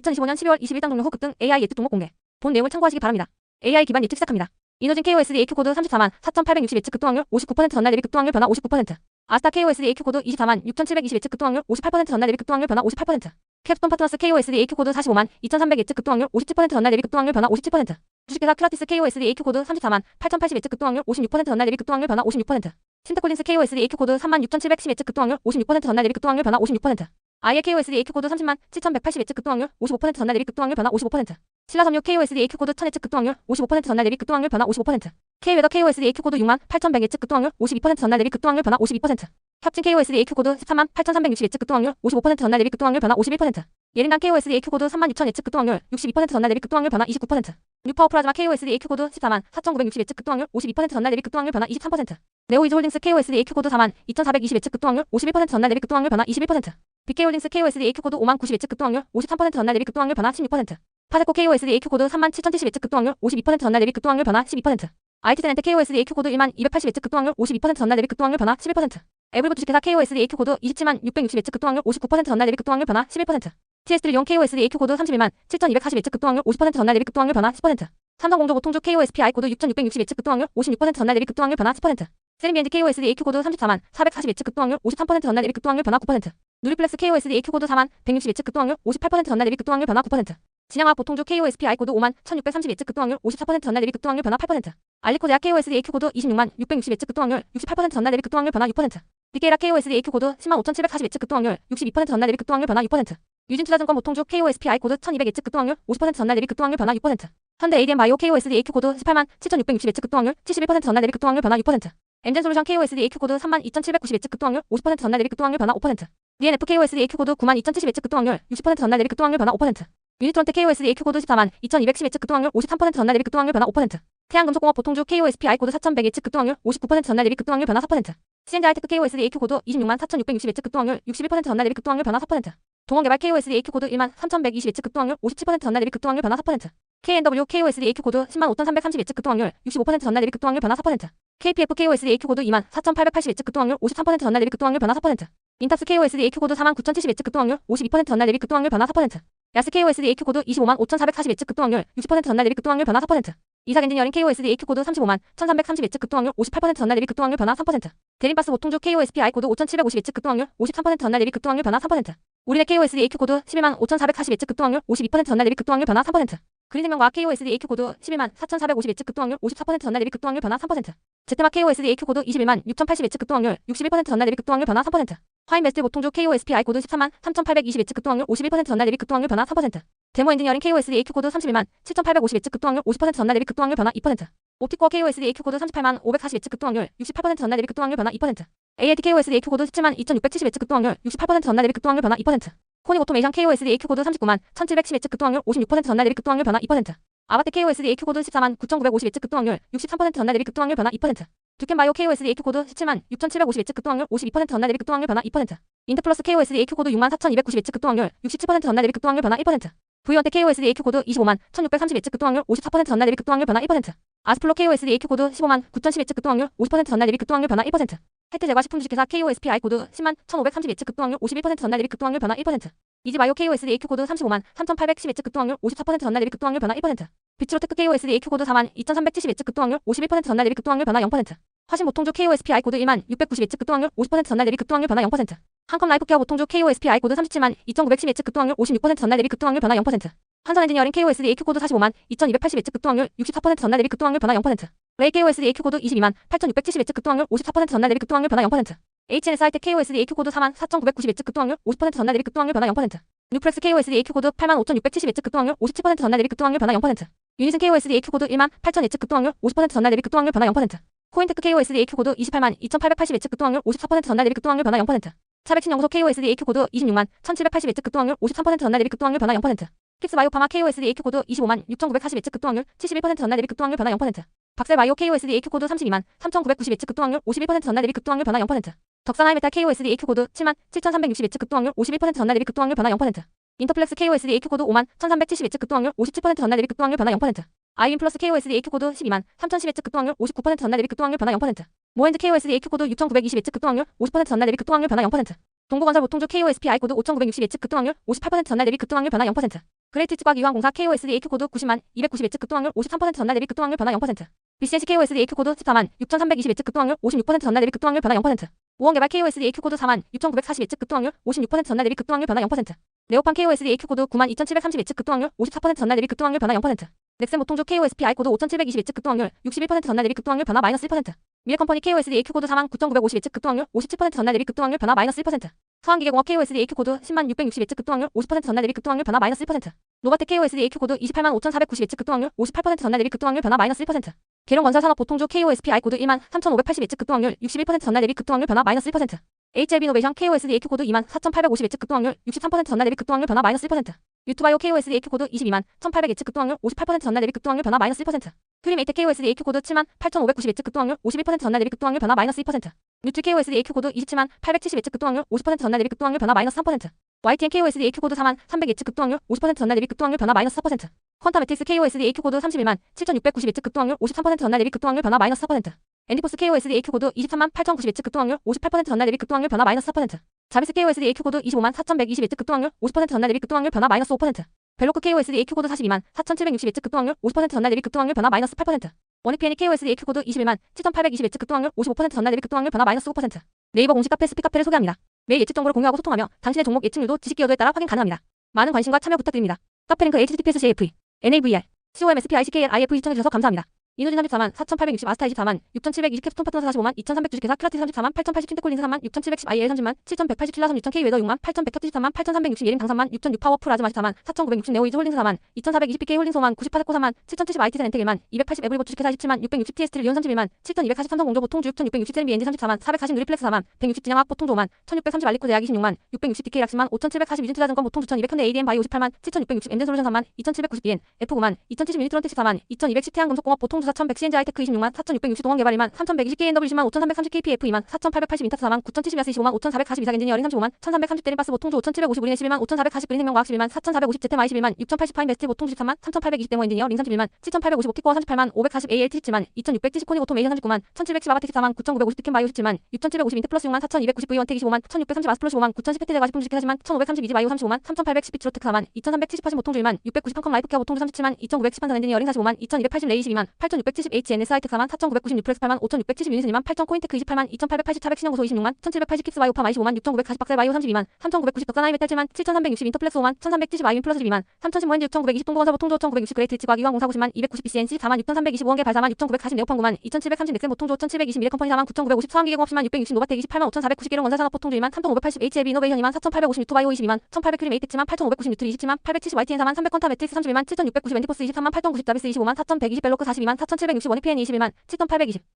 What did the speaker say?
2025년 12월 20일 땅 종료 후 급등 AI 예측 종목 공개. 본 내용을 참고하시기 바랍니다. AI 기반 예측 시작합니다. 이노진 KOSD AQ 코드 34만 4,860 예측 급등확률 59% 전날 대비 급등확률 변화 59%. 아스타 KOSD AQ 코드 24만 6,720 예측 급등확률 58% 전날 대비 급등확률 변화 58%. 캡스톤 파트너스 KOSD AQ 코드 45만 2,300 예측 급등확률 57% 전날 대비 급등확률 변화 57%. 주식회사 큐라티스 KOSD AQ 코드 34만 8,080 예측 급등확률 56% 전날 대비 급등확률 변화 56%. 신테콜린스 KOSD AQ 코드 3만 6,710 예측 급등확률 56% 전날 대비 급등확률 변화 56%. 아이엘 KOSD AQ 코드 30만 7,180 예측 급등확률 55% 전날 대비 급등확률 변화 55%. 신라섬유 KOSD AQ 코드 1000 예측 급등확률 55% 전날 대비 급등확률 변화 55%. K웨더 KOSD AQ 코드 6만 8,100 예측 급등확률 52% 전날 대비 급등확률 변화 52%. 협진 KOSD AQ 코드 14만 8,360 예측 급등확률 55% 전날 대비 급등확률 변화 51%. 예린당 KOSD AQ 코드 36,000 예측 급등확률 62% 전날 대비 급등확률 변화 29%. 뉴파워 플라즈마 KOSD AQ 코드 14만 4,960 예측 급등확률 52% 전날 대비 급등확률 변화 23%. 네오이즈홀딩스 KOSD AQ 코드 4만 2,420 예측 급등확률 51% 전날 대비 급등확률 변화 21%. BK홀딩스 KOSD AQ 코드 5만 90 예측 급등확률 53% 전날 대비 급등확률 변화 16%. 파세코 KOSD AQ 코드 3만 7,070 예측 급등확률 52% 전날 대비 급등확률 변화 12%. IT세렌트 KOSD AQ 코드 1만 280 예측 급등확률 52% 전날 대비 급등확률 변화 11%. 에블브 주식회사 KOSD AQ 코드 27만 660 예측 급등확률 59% 전날 대비 급등확률 변화 11%. TS트리온 KOSD AQ 코드 31만 7,240 예측 급등확률 50% 전날 대비 급등확률 변화 10%. 삼성공조 보통주 KOSPI 코드 6,660 예측 급등확률 56% 전날 대비 급등확률 변화 10%. 세린비엔즈 KOSD AQ 코드 34만 440 예측 급등확률 53% 전날 대비 급등확률 변화 9%. 누리플렉스 KOSD AQ 코드 4만 160 예측 급등확률 58% 전날 대비 급등확률 변화 9%. 진양화학 보통주 KOSPI 코드 5만 1,630 예측 급등확률 54% 전날 대비 급등확률 변화 8%. 알리코제약 KOSD AQ 코드 26만 660 예측 급등확률 68% 전날 대비 급등확률 변화 6%. 디케이라 KOSD AQ 코드 10만 5,740 예측 급등확률 62% 전날 대비 급등확률 변화 6%. 유진투자증권 보통주 KOSPI 코드 1,200 예측 급등확률 50% 전날 대비 급등확률 변화 6%. 현대 ADM 바이오 KOSD AQ 코드 18만 7,660 예측 급등확률 71% 전날 대비 급등확률 변화 6%. 엠젠솔루션 KOSD AQ 코드 3만 2,790 예측 급등확률 50% 전날 대비 급등확률 변화 5%. DNF KOSD AQ 코드 9만 2,070 예측 급등확률 60% 전날 대비 급등확률 변화 5%. 유니트론트 KOSD AQ 코드 14만 2,210 예측 급등확률 53% 전날 대비 급등확률 변화 5%. 태양금속공업 보통주 KOSPI 코드 4,100 예측 급등확률 59% 전날 대비 급등확률 변화 4%. CNJ 하이테크 KOSD AQ 코드 26만 4,660 예측 급등확률 61% 전날 대비 급등확률 변화 4%. 동원개발 KOSD AQ 코드 1만 3,120 예측 급등확률 57% 전날 대비 급등확률 변화 4%. KNW KOSD AQ 코드 10만 5,330 예측 급등확률 65% 전날 대비 급등확률 변화 4%. KPF KOSD AQ 코드 2만 4,880 예측 급등확률 53% 전날 대비 급등확률 변화 4%. 인탑스 KOSD AQ 코드 4만 9,070 예측 급등확률 52% 전날 대비 급등확률 변화 4%. 야스 KOSD AQ 코드 25만 5,440 예측 급등확률 60% 전날 대비 급등확률 변화 4%. 이삭엔지니어링 KOSD AQ 코드 35만 1,330 예측 급등확률 58% 전날 대비 급등확률 변화 3%. 대림바스 보통주 KOSPI 코드 5,750 예측 급등확률 53% 전날 대비 급등확률 변화 3%. 우리네 KOSD AQ 코드 11만 5,440 예측 급등확률 52% 전날 대비 급등확률 변화 3%. 그린생명과학 KOSD AQ 코드 11만 4,450 예측 급등확률 54% 전날 대비 급등확률 변화 3%. 제테막 KOSD AQ 코드 21만 6,080 예측 급등확률 61% 전날 대비 급등확률 변화 3%. 화인메스트 보통주 KOSPI 코드 14만 3,820 예측 급등확률 51% 전날 대비 급등확률 변화 4%. 데모엔지니어링 KOSD AQ 코드 31만 7,850 예측 급등확률 50% 전날 대비 급등확률 변화 2%. 옵티코어 KOSD AQ 코드 38만 540 예측 급등확률 68% 전날 대비 급등확률 변화 2%. ALT KOSD AQ 코드 17만 2,670 예측 급등확률 68% 전날 대비 급등확률 변화 2%. 코닉 오토메이션 KOSD AQ 코드 39만 1,710 예측 급등확률 56% 전날 대비 급등확률 변화 2%. 아바떼 KOSD AQ 코드 14만 9,950 예측 급등확률 63% 전날 대비 급등확률 변화 2%. 듀켄바이오 KOSD AQ 코드 17만 6,750 예측 급등확률 52% 전날 대비 급등확률 변화 2%. 인터플러스 KOSD AQ 코드 6만 4,290 예측 급등확률 67% 전날 대비 급등확률 변화 1%. V원테 KOSD AQ 코드 25만 1,630 예측 급등확률 54% 전날 대비 급등확률 변화 1%. 아스플로 KOSD AQ 코드 15만 9,010 예측 급등확률 50% 전날 대비 급등확률 변화 1%. 혜태 제과식품 주식회사 KOSPI 코드 10만 1,530 예측 급등확률 51% 전날 대비 급등확률 변화 1%. 이지바이오 KOSD AQ 코드 35만 3,810 예측 급등확률 54% 전날 대비 급등확률 변화 1%. 비츠로테크 KOSD AQ 코드 4만 2,370 예측 급등확률 51% 전날 대비 급등확률 변화 0%. 화신 보통주 KOSPI 코드 1만 690 예측 급등확률 50% 전날 대비 급등확률 변화 0%. 한컴 라이프케어 보통주 KOSPI 코드 37만 2,910 예측 급등확률 56% 전날 대비 급등확률 변화 0%. 한선엔지니어링 KOSD AQ 코드 45만 2,280 예측 급등확률 64% 전날 대비 급등확률 변화 0%. 레이 KOSD AQ 코드 22만 8,670 예측 급등확률 54% 전날 대비 급등확률 변화 0%. HNS 하이텍 KOSD AQ 코드 4만 4,990 예측 급등확률 50% 전날 대비 급등확률 변화 0%. 뉴프렉스 KOSD AQ 코드 8만 5,670 예측 급등확률 57% 전날 대비 급등확률 변화 0%. 유니슨 KOSD AQ 코드 1만 8,000 예측 급등확률 50% 전날 대비 급등확률 변화 0%. 코인테크 KOSD AQ 코드 28만 2,880 예측 급등확률 54% 전날 대비 급등확률 변화 0%. 차백신연구소 KOSD AQ 코드 26만 1,780 예측 급등확률 53% 전날 대비 급등확률 변화 0%. 킵스바이오파마 KOSD AQ 코드 25만 6,940 예측 급등확률 71% 전날 대비 급등확률 변화 0%. 박셀바이오 KOSD AQ 코드 32만 3,990 예측 급등확률 51% 전날 대비 급등확률 변화 0%. 덕산하이메탈 KOSD AQ 코드 7만 7,360 예측 급등확률 51% 전날 대비 급등확률 변화 0%. 인터플렉스 KOSD AQ 코드 5만 1,370 예측 급등확률 57% 전날 대비 급등확률 변화 0%. 아이윈플러스 KOSD AQ 코드 12만 3,010 예측 급등확률 59% 전날 대비 급등확률 변화 0%. 모엔즈 KOSD AQ 코드 6,920 예측 급등확률 50% 전날 대비 급등확률 변화 0%. 동부건설 보통주 KOSPI 코드 5,960 예측 급등확률 58% 전날 대비 급등확률 변화 0%. 그레이트 치과 이화공사 KOSD AQ 코드 90만 290 예측 급등확률 53% 전날 대비 급등확률 변화 0%. BCNC KOSD AQ 코드 14만 6,320 예측 급등확률 56% 전날 대비 급등확률 변화 0%. 우원개발 KOSD AQ 코드 4만 6,940 예측 급등확률 56% 전날 대비 급등확률 변화 0%. 네오판 KOSD AQ 코드 9만 2,730 예측 급등확률 54% 전날 대비 급등확률 변화 0%. 넥센 모통주 KOSP I 코드 5,720 예측 급등확률 61% 전날 대비 급등확률 변화 -1%. 미래컴퍼니 KOSD AQ 코드 4만 9,950 예측 급등확률 57% 전날 대비 급등확률 변화 -1%. 서한기계공업 KOSD AQ 코드 10만 660 예측 급등확률 50% 전날 대비 급등확률 변화 -1%. 노바텍 KOSD AQ 코드 28만 5,490 예측 급등확률 58% 전날 대비 급등확률 변화 -1%. 계룡건설산업 보통주 KOSP I 코드 1만 3,580 예측 급등확률 61% 전날 대비 급등확률 변화 -1%. HLB노베이션 KOSD AQ 코드 2만 4,850 예측 급등확률 63% 전날 대비 급등확률 변화 -1%. 유투바이오 KOSD AQ 코드 22만 1,800 예측 급등확률 58% 전날 대비 급등확률 변화 -1%. 크림에이텍 KOSD AQ 코드 7만 8,590 예측 급등확률 51% 전날 대비 급등확률 변화 -2%. 뉴트 KOSD AQ 코드 27만 870 예측 급등확률 50% 전날 대비 급등확률 변화 -3%. YTN KOSD AQ 코드 4만 300 예측 급등확률 50% 전날 대비 급등확률 변화 -4%. 퀀타매틱스 KOSD AQ 코드 31만 7,690 예측 급등확률 53% 전날 대비 급등확률 변화 -4%. 엔디포스 KOSD AQ 코드 23만 8,090 예측 급등확률 58% 전날 대비 급등확률 변화 -4%. 자비스 KOSD AQ 코드 25만 4,120 예측 급등확률 50% 전날 대비 급등확률 변화 -5%. 벨로크 KOSD AQ 코드 42만 4,760 예측 급등확률 50% 전날 대비 급등확률 변화 -8%. 원익PN이 KOSD AQ 코드 21만 7,820 예측 급등확률 55% 전날 대비 급등확률 변화 -5%. 네이버 공식 카페 스피카페를 소개합니다. 매일 예측 정보를 공유하고 소통하며 당신의 종목 예측률도 지식 기여도에 따라 확인 가능합니다. 많은 관심과 참여 부탁드립니다. 카페 링크 https://jf NAVR COMSPICKLIF 시청해주셔서 감사합니다. 이노진 34만 4,860 아스타 24만 6,720 캡스톤 파트너스 45만 2,390 회사 크라티 34만 8,080 킨테콜린스 3만 6,710 IL 30만 7,187 라섬 6,000K 웨더 6만 8,173만 8,360 예림 당산만 6,600 파워풀 아즈마 14만 4,960 네오이즈 홀딩스 4만 2,420 PK 홀딩스 5만 98 코사만 7,070 IT센 엔텍 1만 280 에브리버 주식회사 17만 660 TS트를 리온 31만 7,240 삼성 공조 보통주 6,660 세ren비 엔지 34만 440 누리플렉스 4만 160 진양학 보통주 5만 1,630 알리코 대약 26만 660 DK 락스만 5,740 유진투자증권 보통주 1,200 현대 ADM 바이 58만 7,660 엔젠 솔루션 3만 2,790 BN F9만 2,070 유니트론 텍스 4만 2,210 태양금속공업 보통주 4,100 CNG 하이테크 26만 4,660 동원개발 2만 3,120 KNW 10만 5,330 KPF 2만 4,880 인터스 4만 9,070 야스 25만 5,440 이삭 엔지니어링 35만 1,330 데림바스 보통주 5,750 우리네 11만 5,440 그린생명과학 11만 4,450 제템아이 11만 6,080 파인베스트 보통주 13만 3,820 데모 엔지니어 링 31만 7,855 키코어 38만 540 ALT 17만 2,670 코닉 오토메이션 39만 1,710 아바텍스 4만 9,950 디캠 바이오 17만 6,750 인테플러스 6만 4,290 V 원텍 25만 1,630 아스플러스 5만 9,010 페테데가 식품 주식회사 10만 1,530 이지 바이오 35만 3,810 비트로텍 4만 2,370 파신 보통주 1만 690 컴 라이프케어 보통주 37만 2,910 판선 엔지니어링 45만 2,280 레이 22만 8,670 HNS 하이텍 4만 4,990 뉴플렉스 8만 5,670 유니스 2만 8,000 코인테크 28만 2,880 차백 신영고소 26만 1,780 킵스 바이오팜 25만 6,940 박셀 바이오 32만 3,990 덕산아이 메탈 7만 7,360 인터플렉스 5만 1,370 아이윈 플러스 2만 3,010 렌즈 6,920 동고건설 보통조 1,960 그레이트 치과 이화공사 90만 290 BCNC 4만 6,325원개 발사만 6,940 네오판 9만 2,730 넥센 보통조 1,720 미래컴퍼니 4만 9,950 서한기계공업 10만 660 노바텍 28만 5,490 계룡건설산업 보통조 2만 3,580 HLB 이노베이션 2만 4,850 유투바이오 22만 1,800 크림 에이텍 7만 8,590 뉴트리 27만 870 YTN 4만 300 퀀타 매트릭스 31만 7,690 엔디포스 23만 8,090 자비스 25만 4,120 벨로크 42만 4,760 원익PN 21만 7,820